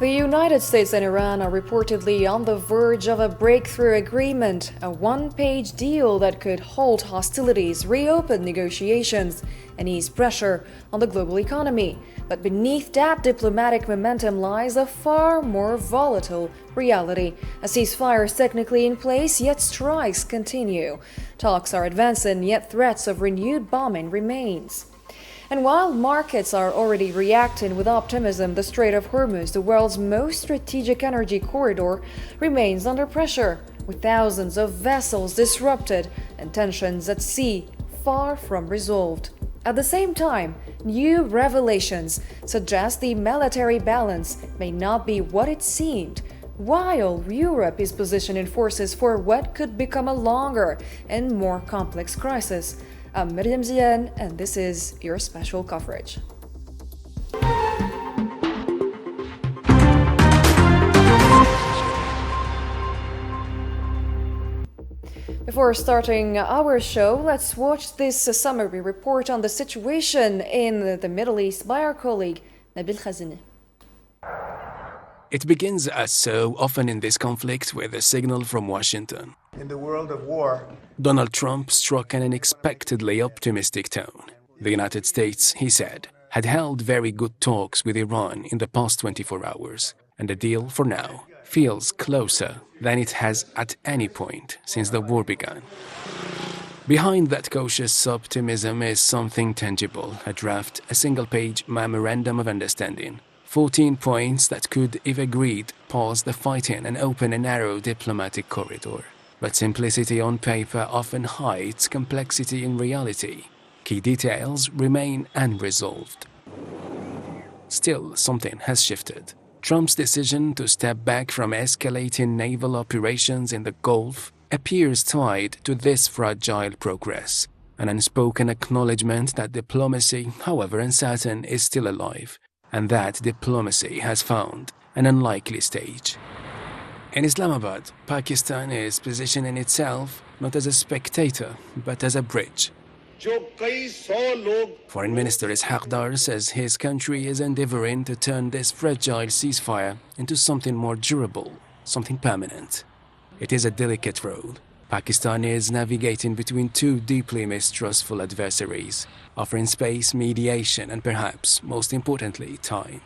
The United States and Iran are reportedly on the verge of a breakthrough agreement, a one-page deal that could halt hostilities, reopen negotiations, and ease pressure on the global economy. But beneath that diplomatic momentum lies a far more volatile reality. A ceasefire is technically in place, yet strikes continue. Talks are advancing, yet threats of renewed bombing remains. And while markets are already reacting with optimism, the Strait of Hormuz, the world's most strategic energy corridor, remains under pressure, with thousands of vessels disrupted and tensions at sea far from resolved. At the same time, new revelations suggest the military balance may not be what it seemed, while Europe is positioning forces for what could become a longer and more complex crisis. I'm Miriam Zian, and this is your special coverage. Before starting our show, let's watch this summary report on the situation in the Middle East by our colleague Nabil Khazini. It begins, as so often in this conflict, with a signal from Washington. In the world of war, Donald Trump struck an unexpectedly optimistic tone. The United States, he said, had held very good talks with Iran in the past 24 hours, and the deal, for now, feels closer than it has at any point since the war began. Behind that cautious optimism is something tangible, a draft, a single-page memorandum of understanding. 14 points that could, if agreed, pause the fighting and open a narrow diplomatic corridor. But simplicity on paper often hides complexity in reality. Key details remain unresolved. Still, something has shifted. Trump's decision to step back from escalating naval operations in the Gulf appears tied to this fragile progress, an unspoken acknowledgement that diplomacy, however uncertain, is still alive, and that diplomacy has found an unlikely stage. In Islamabad, Pakistan is positioning itself not as a spectator, but as a bridge. Foreign Minister Ishaq Dar says his country is endeavoring to turn this fragile ceasefire into something more durable, something permanent. It is a delicate road. Pakistan is navigating between two deeply mistrustful adversaries, offering space, mediation, and perhaps, most importantly, time.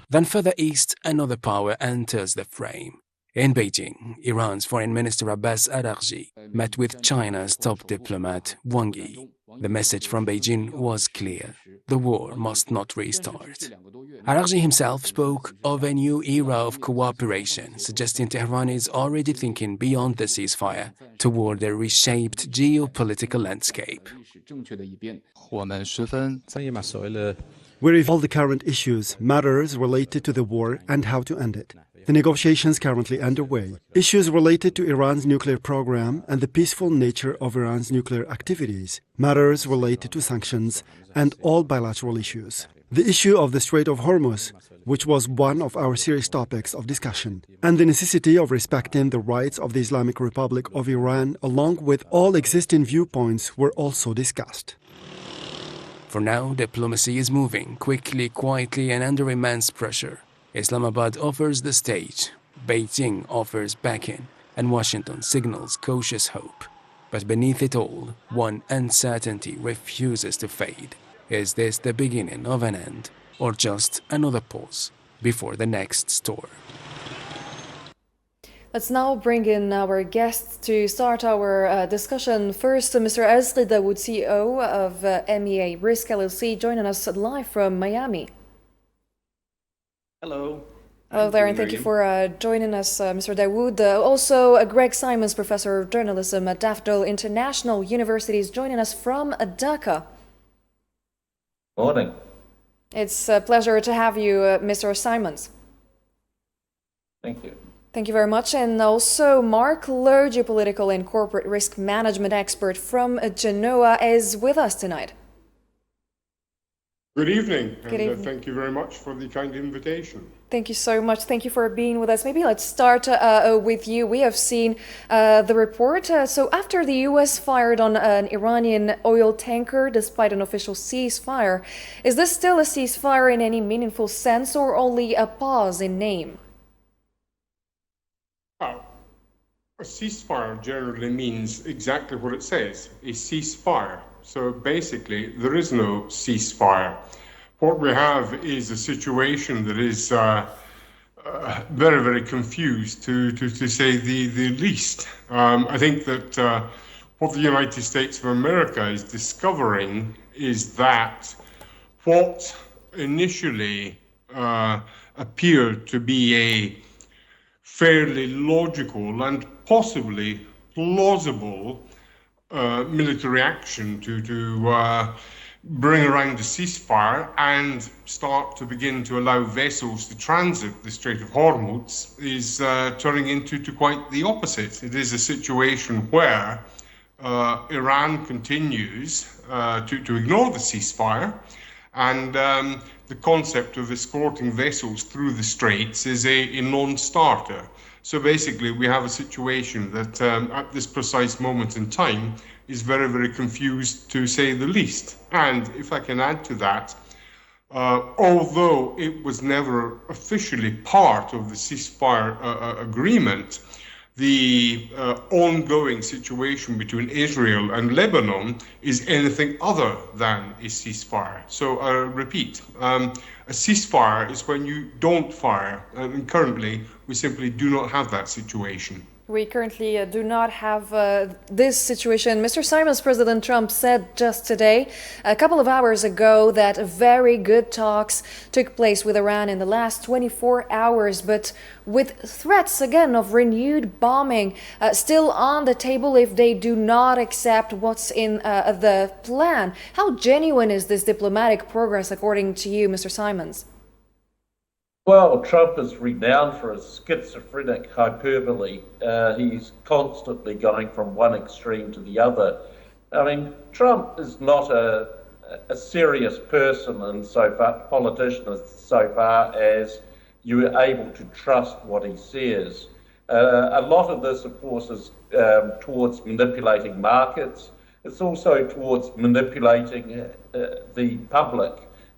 Then further east, another power enters the frame. In Beijing, Iran's Foreign Minister Abbas Araghchi met with China's top diplomat Wang Yi. The message from Beijing was clear: the war must not restart. Araghchi himself spoke of a new era of cooperation, suggesting Tehran is already thinking beyond the ceasefire toward a reshaped geopolitical landscape. We resolve the current issues, matters related to the war and how to end it. The negotiations currently underway. Issues related to Iran's nuclear program and the peaceful nature of Iran's nuclear activities. Matters related to sanctions and all bilateral issues. The issue of the Strait of Hormuz, which was one of our serious topics of discussion, and the necessity of respecting the rights of the Islamic Republic of Iran along with all existing viewpoints were also discussed. For now, diplomacy is moving quickly, quietly, and under immense pressure. Islamabad offers the stage, Beijing offers backing, and Washington signals cautious hope. But beneath it all, one uncertainty refuses to fade. Is this the beginning of an end, or just another pause before the next storm? Let's now bring in our guests to start our discussion. First, Mr. Azli Dawood, CEO of MEA Risk LLC, joining us live from Miami. Hello. Hello there, and thank you for joining us, Mr. Dawood. Also, Greg Simons, Professor of Journalism at Daffodil International University, is joining us from Dhaka. Morning. It's a pleasure to have you, Mr. Simons. Thank you. Thank you very much. And also, Mark Lowe, geopolitical and corporate risk management expert from Genoa, is with us tonight. Good evening, Good and evening. thank you very much for the kind invitation. Thank you so much. Thank you for being with us. Maybe let's start with you. We have seen the report. So after the U.S. fired on an Iranian oil tanker despite an official ceasefire, is this still a ceasefire in any meaningful sense or only a pause in name? A ceasefire generally means exactly what it says, a ceasefire. So basically, there is no ceasefire. What we have is a situation that is very, very confused, to say the least. I think that what the United States of America is discovering is that what initially appeared to be a fairly logical and possibly plausible military action to bring around a ceasefire and start to begin to allow vessels to transit the Strait of Hormuz is turning into quite the opposite. It is a situation where Iran continues to ignore the ceasefire, and the concept of escorting vessels through the straits is a non-starter. So basically, we have a situation that at this precise moment in time is very, very confused, to say the least. And if I can add to that, although it was never officially part of the ceasefire agreement, the ongoing situation between Israel and Lebanon is anything other than a ceasefire. So I repeat, a ceasefire is when you don't fire, and currently we simply do not have that situation. We currently do not have this situation. Mr. Simons, President Trump said just today, a couple of hours ago, that very good talks took place with Iran in the last 24 hours, but with threats again of renewed bombing still on the table if they do not accept what's in the plan. How genuine is this diplomatic progress, according to you, Mr. Simons? Well, Trump is renowned for his schizophrenic hyperbole. He's constantly going from one extreme to the other. I mean, Trump is not a serious person politician so far as you are able to trust what he says. A lot of this, of course, is towards manipulating markets. It's also towards manipulating the public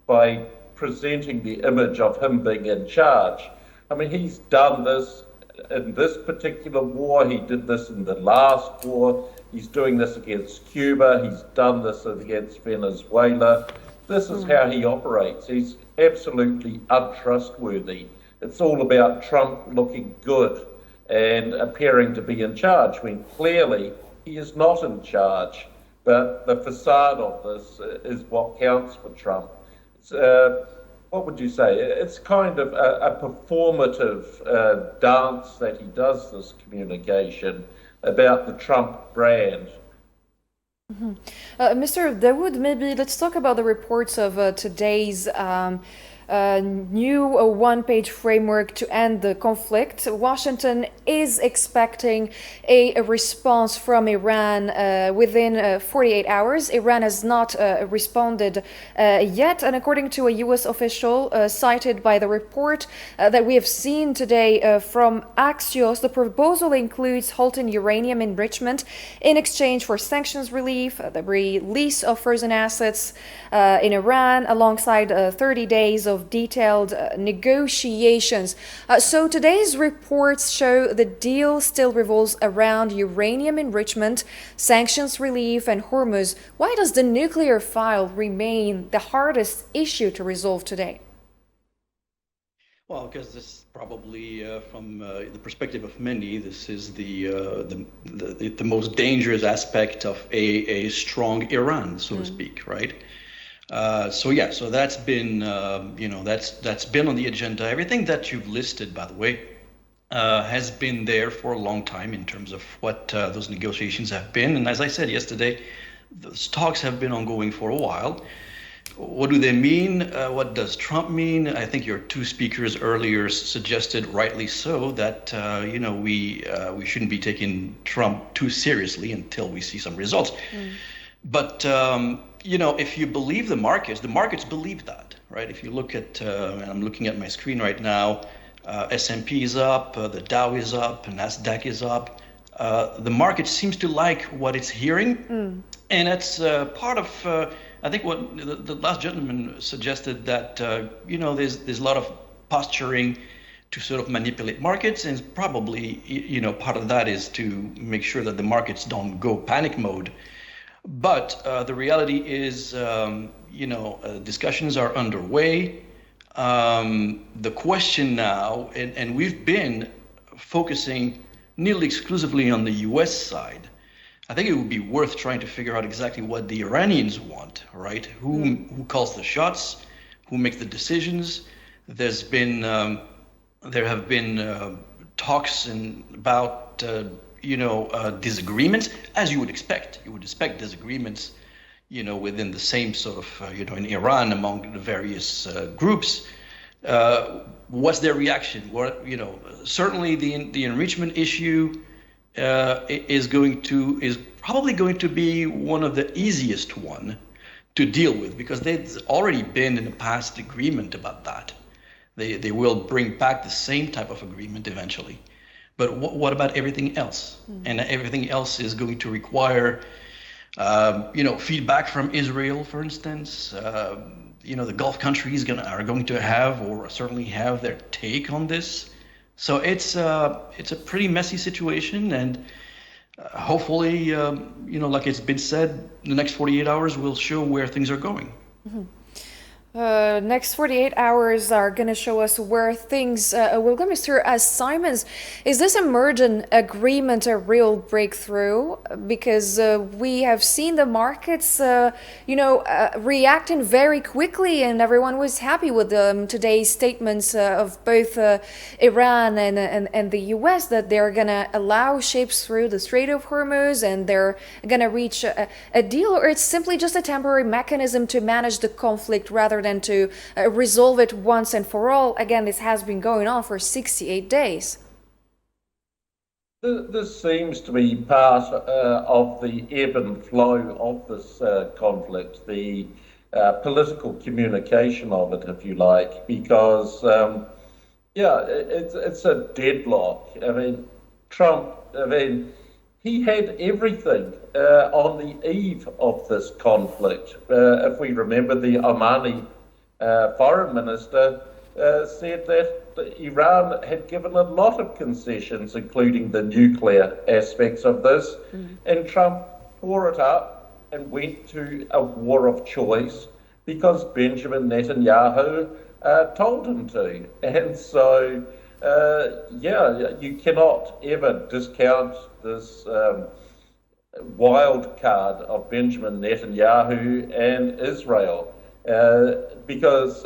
by presenting the image of him being in charge. I mean, he's done this in this particular war. He did this in the last war. He's doing this against Cuba. He's done this against Venezuela. This is how he operates. He's absolutely untrustworthy. It's all about Trump looking good and appearing to be in charge when clearly he is not in charge. But the facade of this is what counts for Trump. What would you say? It's kind of a performative dance that he does, this communication about the Trump brand. Mr. Dawood, maybe let's talk about the reports of today's new one-page framework to end the conflict. Washington is expecting a response from Iran within 48 hours. Iran has not responded yet, and according to a U.S. official cited by the report that we have seen today from Axios, the proposal includes halting uranium enrichment in exchange for sanctions relief, the release of frozen assets in Iran, alongside 30 days of detailed negotiations. So today's reports show the deal still revolves around uranium enrichment, sanctions relief, and Hormuz. Why does the nuclear file remain the hardest issue to resolve today? Well, because this probably, from the perspective of many, this is the most dangerous aspect of a strong Iran, so to speak, right? So that's been, that's been on the agenda. Everything that you've listed, by the way, has been there for a long time in terms of what those negotiations have been. And as I said yesterday, those talks have been ongoing for a while. What do they mean? What does Trump mean? I think your two speakers earlier suggested, rightly so, that we shouldn't be taking Trump too seriously until we see some results. But if you believe the markets believe that, right? If you look at, and I'm looking at my screen right now, S&P is up, the Dow is up, NASDAQ is up. The market seems to like what it's hearing, and that's part of, I think what the last gentleman suggested, that, there's a lot of posturing to sort of manipulate markets, and probably, part of that is to make sure that the markets don't go panic mode. But the reality is, discussions are underway. The question now, and we've been focusing nearly exclusively on the US side. I think it would be worth trying to figure out exactly what the Iranians want, right? Who calls the shots? Who makes the decisions? There have been talks about disagreements, as you would expect. You would expect disagreements, within the same sort of, in Iran among the various groups. What's their reaction? Certainly the enrichment issue is probably going to be one of the easiest one to deal with, because there's already been in the past agreement about that. They will bring back the same type of agreement eventually. But what about everything else? And everything else is going to require, feedback from Israel, for instance. The Gulf countries are going to have, or certainly have, their take on this. So it's a pretty messy situation, and hopefully, like it's been said, the next 48 hours will show where things are going. Next 48 hours are going to show us where things will go. Mr. Simons, is this emergent agreement a real breakthrough? Because we have seen the markets, reacting very quickly, and everyone was happy with today's statements of both Iran and the US, that they're going to allow ships through the Strait of Hormuz and they're going to reach a deal, or it's simply just a temporary mechanism to manage the conflict rather than to resolve it once and for all. Again, this has been going on for 68 days. This seems to be part of the ebb and flow of this conflict, the political communication of it, if you like, because, it's a deadlock. I mean, Trump, he had everything on the eve of this conflict. If we remember, the Omani foreign minister said that Iran had given a lot of concessions, including the nuclear aspects of this, and Trump tore it up and went to a war of choice because Benjamin Netanyahu told him to. And so, you cannot ever discount this wild card of Benjamin Netanyahu and Israel, because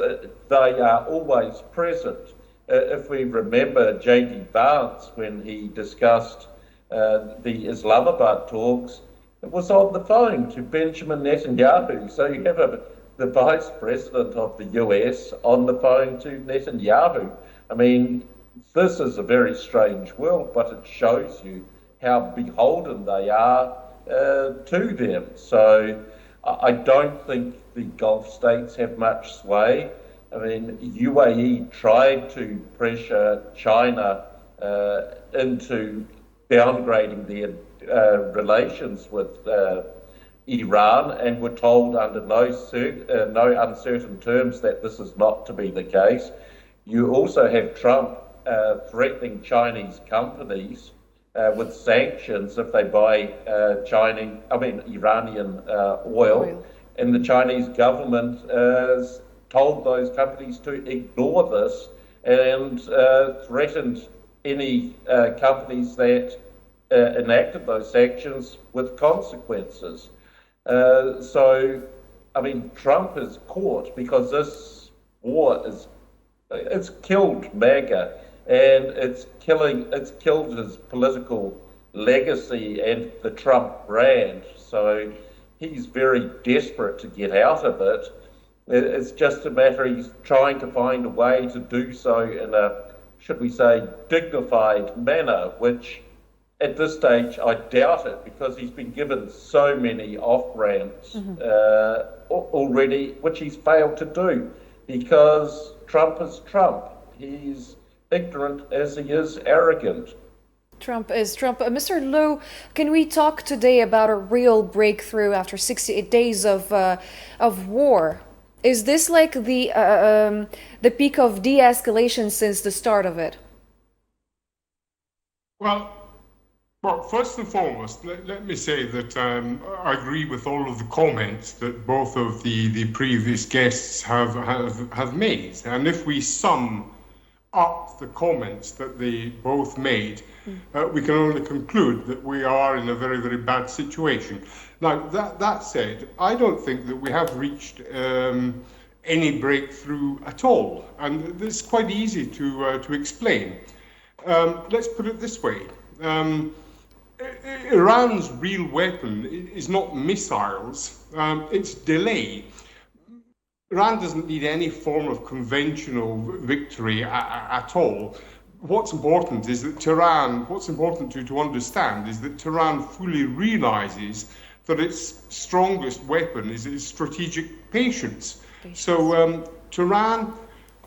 they are always present. If we remember J.D. Vance, when he discussed the Islamabad talks, it was on the phone to Benjamin Netanyahu. So you have the Vice President of the US on the phone to Netanyahu. I mean, this is a very strange world, but it shows you how beholden they are to them. So I don't think the Gulf states have much sway. I mean, UAE tried to pressure China into downgrading their relations with Iran, and were told under no uncertain terms that this is not to be the case. You also have Trump threatening Chinese companies with sanctions if they buy Iranian oil. And the Chinese government told those companies to ignore this and threatened any companies that enacted those sanctions with consequences. So, I mean, Trump is caught because this war it's killed MAGA, and it's killed his political legacy and the Trump brand. So he's very desperate to get out of it. It's just a matter he's trying to find a way to do so in a, should we say, dignified manner, which at this stage, I doubt it, because he's been given so many off-ramps already, which he's failed to do, because Trump is Trump. He's ignorant as he is arrogant. Trump is Trump. Mr. Lowe, can we talk today about a real breakthrough after 68 days of war? Is this like the peak of de-escalation since the start of it? Well, first and foremost, let me say that I agree with all of the comments that both of the previous guests have made. And if we sum up the comments that they both made, we can only conclude that we are in a very, very bad situation. Now, that said, I don't think that we have reached any breakthrough at all. And this is quite easy to explain. Let's put it this way. Iran's real weapon is not missiles, it's delay. Iran doesn't need any form of conventional victory at all. What's important is that what's important to understand is that Tehran fully realizes that its strongest weapon is its strategic patience. So Tehran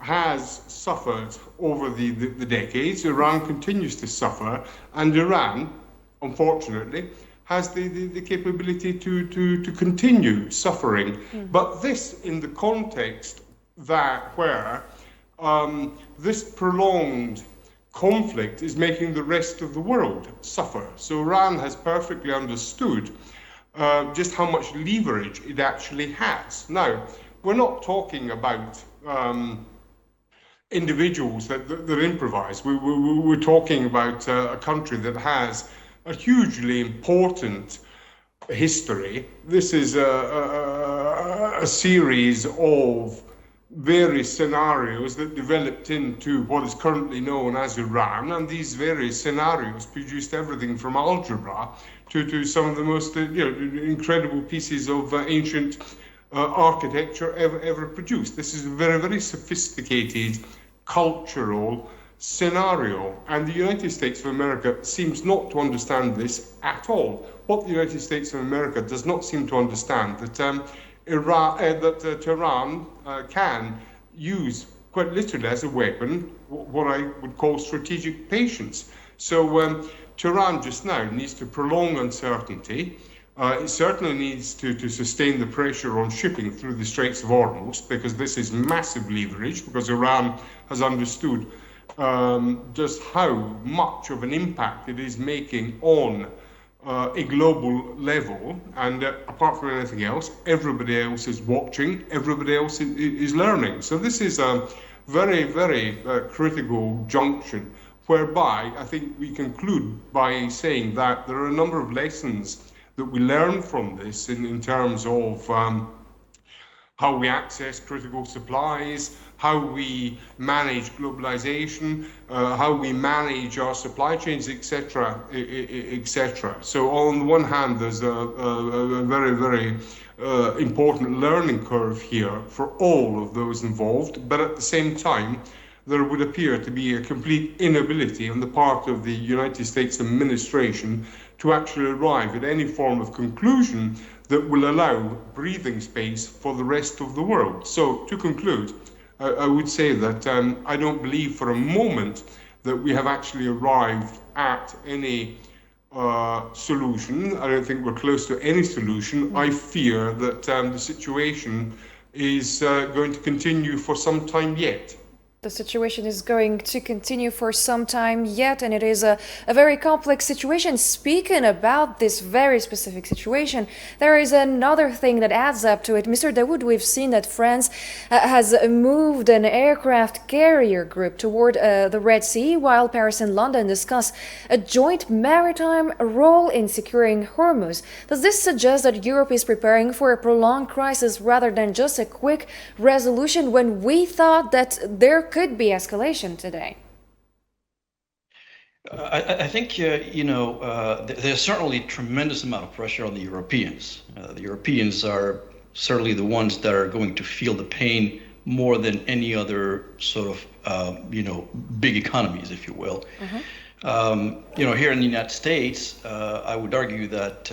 has suffered over the decades. Iran continues to suffer, and Iran, unfortunately, has the capability to continue suffering. But this in the context where this prolonged conflict is making the rest of the world suffer. So Iran has perfectly understood just how much leverage it actually has. Now, we're not talking about individuals that improvise. We're talking about a country that has a hugely important history. This is a series of various scenarios that developed into what is currently known as Iran, and these various scenarios produced everything from algebra to some of the most incredible pieces of ancient architecture ever produced. This is a very, very sophisticated cultural scenario, and the United States of America seems not to understand this at all. What the United States of America does not seem to understand that Tehran can use quite literally as a weapon what I would call strategic patience. So Tehran just now needs to prolong uncertainty. It certainly needs to sustain the pressure on shipping through the Straits of Hormuz, because this is massive leverage, because Iran has understood just how much of an impact it is making on a global level, and apart from anything else, everybody else is watching, everybody else is learning. So this is a very, very critical junction, whereby I think we conclude by saying that there are a number of lessons that we learn from this in terms of how we access critical supplies, how we manage globalization, how we manage our supply chains, etc., etc. So on the one hand, there's a very, very important learning curve here for all of those involved, but at the same time, there would appear to be a complete inability on the part of the United States administration to actually arrive at any form of conclusion that will allow breathing space for the rest of the world. So to conclude, I would say that I don't believe for a moment that we have actually arrived at any solution. I don't think we're close to any solution. I fear that the situation is going to continue for some time yet. The situation is going to continue for some time yet, and it is a very complex situation. Speaking about this very specific situation, there is another thing that adds up to it. Mr. Dawood, we've seen that France has moved an aircraft carrier group toward the Red Sea, while Paris and London discuss a joint maritime role in securing Hormuz. Does this suggest that Europe is preparing for a prolonged crisis rather than just a quick resolution, when we thought that there could be escalation today? I think, there's certainly a tremendous amount of pressure on the Europeans. The Europeans are certainly the ones that are going to feel the pain more than any other sort of, big economies, if you will. Here in the United States, I would argue that,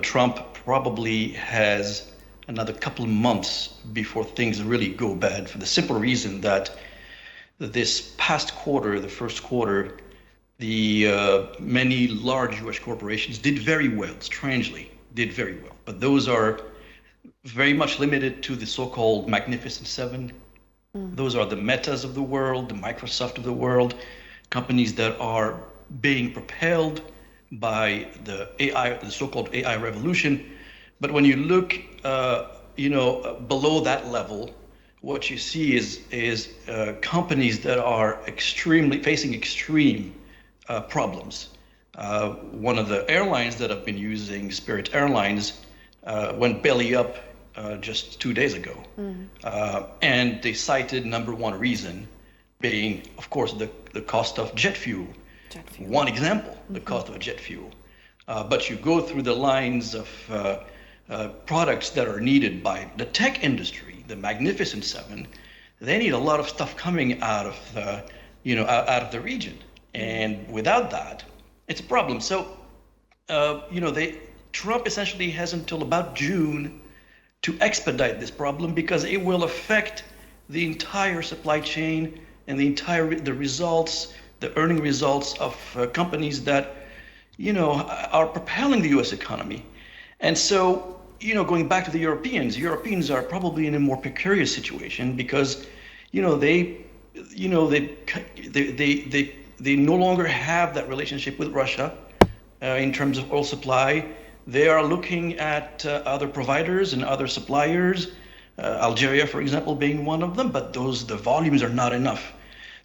Trump probably has another couple of months before things really go bad, for the simple reason that this past quarter, the first quarter, the many large US corporations did very well, strangely, did very well. But those are very much limited to the so-called Magnificent Seven. Those are the Metas of the world, the Microsoft of the world, companies that are being propelled by the AI, the so-called AI revolution. But when you look, below that level, what you see is companies that are facing extreme problems. One of the airlines that have been using, Spirit Airlines, went belly up just 2 days ago. And they cited number one reason being, of course, the cost of jet fuel. One example, the cost of jet fuel. But you go through the lines of products that are needed by the tech industry, the Magnificent Seven. They need a lot of stuff coming out of the region, and without that, it's a problem. So, Trump essentially has until about June to expedite this problem, because it will affect the entire supply chain and the results, the earning results of companies that, are propelling the U.S. economy. And so, going back to the Europeans are probably in a more precarious situation, because, they no longer have that relationship with Russia in terms of oil supply. They are looking at other providers and other suppliers, Algeria, for example, being one of them, but the volumes are not enough.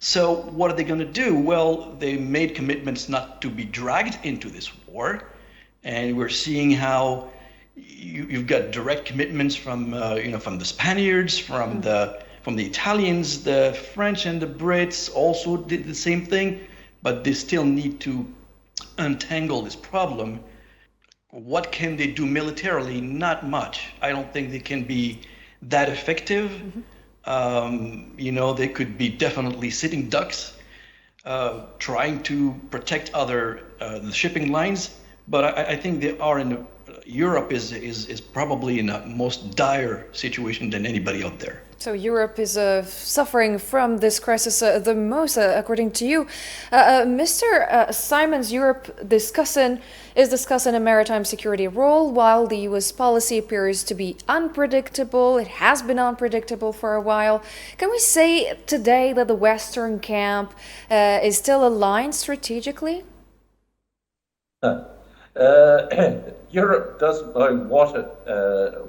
So what are they going to do? Well, they made commitments not to be dragged into this war, and we're seeing how you've got direct commitments from the Spaniards, from the Italians, the French and the Brits also did the same thing, but they still need to untangle this problem. What can they do militarily? Not much. I don't think they can be that effective. They could be definitely sitting ducks, trying to protect the shipping lines. But I think they are Europe is probably in a most dire situation than anybody out there. So Europe is suffering from this crisis the most, according to you. Mr. Simons, Europe is discussing a maritime security role, while the US policy appears to be unpredictable. It has been unpredictable for a while. Can we say today that the Western camp is still aligned strategically? Europe doesn't know what it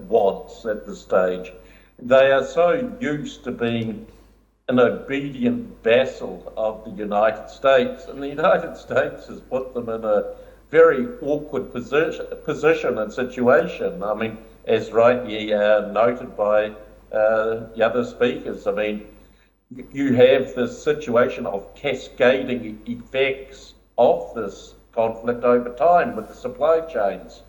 wants at this stage. They are so used to being an obedient vassal of the United States, and the United States has put them in a very awkward position and situation. I mean, as rightly noted by the other speakers, I mean, you have this situation of cascading effects of this conflict over time with the supply chains.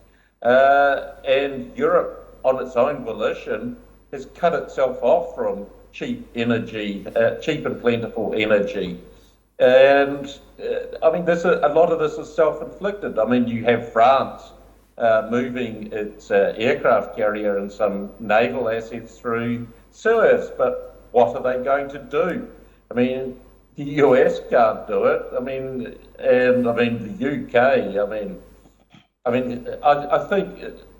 And Europe, on its own volition, has cut itself off from cheap and plentiful energy. And I mean, a lot of this is self-inflicted. I mean, you have France moving its aircraft carrier and some naval assets through Suez, but what are they going to do? I mean, the US can't do it. I mean, the UK. I think,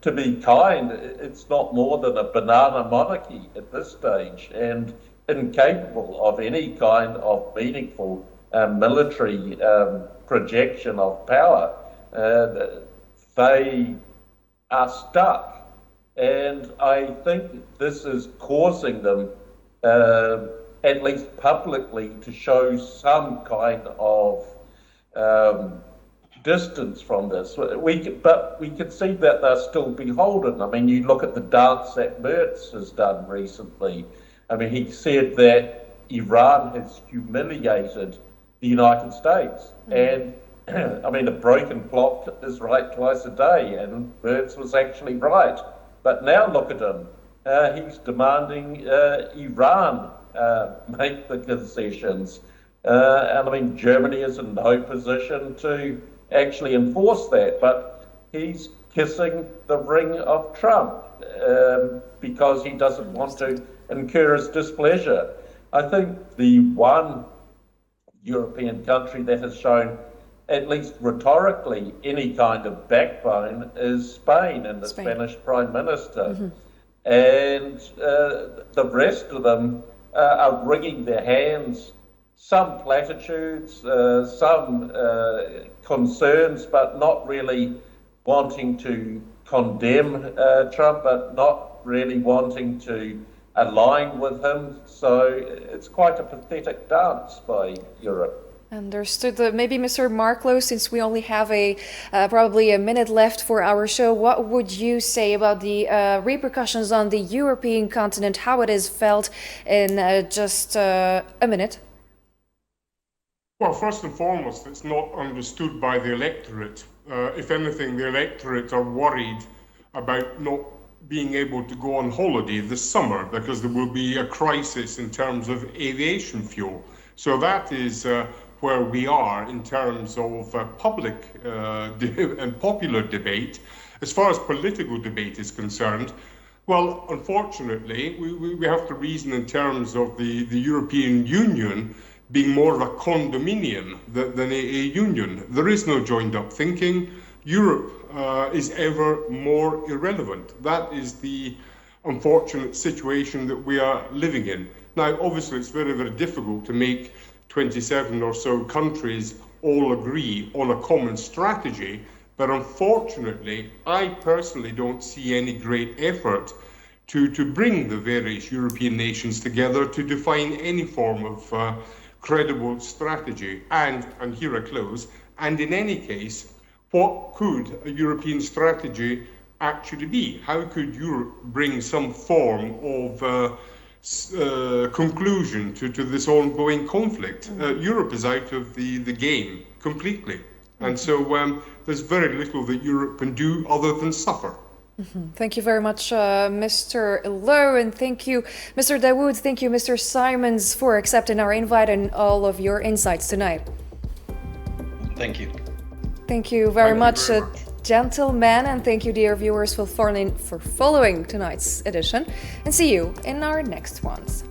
to be kind, it's not more than a banana monarchy at this stage, and incapable of any kind of meaningful military projection of power. They are stuck, and I think this is causing them, at least publicly, to show some kind of distance from this. But we can see that they're still beholden. I mean, you look at the dance that Merz has done recently. I mean, he said that Iran has humiliated the United States. And I mean, a broken clock is right twice a day, and Merz was actually right. But now look at him. He's demanding Iran make the concessions. And I mean, Germany is in no position to actually enforce that, but he's kissing the ring of Trump because he doesn't want to incur his displeasure. I think the one European country that has shown, at least rhetorically, any kind of backbone is Spain and the Spanish Prime Minister. And the rest of them are wringing their hands, some platitudes, some concerns, but not really wanting to condemn Trump, but not really wanting to align with him. So it's quite a pathetic dance by Europe. Understood. Maybe Mr. Marklow, since we only have probably a minute left for our show, what would you say about the repercussions on the European continent, how it is felt in just a minute? Well, first and foremost, it's not understood by the electorate. If anything, the electorate are worried about not being able to go on holiday this summer because there will be a crisis in terms of aviation fuel. So that is where we are in terms of public and popular debate. As far as political debate is concerned, well, unfortunately, we have to reason in terms of the European Union being more of a condominium than a union. There is no joined-up thinking. Europe is ever more irrelevant. That is the unfortunate situation that we are living in. Now, obviously, it's very, very difficult to make 27 or so countries all agree on a common strategy, but unfortunately, I personally don't see any great effort to bring the various European nations together to define any form of credible strategy. And here I close, and in any case, what could a European strategy actually be? How could Europe bring some form of conclusion to this ongoing conflict? Europe is out of the game completely. And so there's very little that Europe can do other than suffer. Thank you very much, Mr. Lowe, and thank you, Mr. Dawood. Thank you, Mr. Simons, for accepting our invite and all of your insights tonight. Thank you. Thank you very much, gentlemen, and thank you, dear viewers, for following tonight's edition, and see you in our next ones.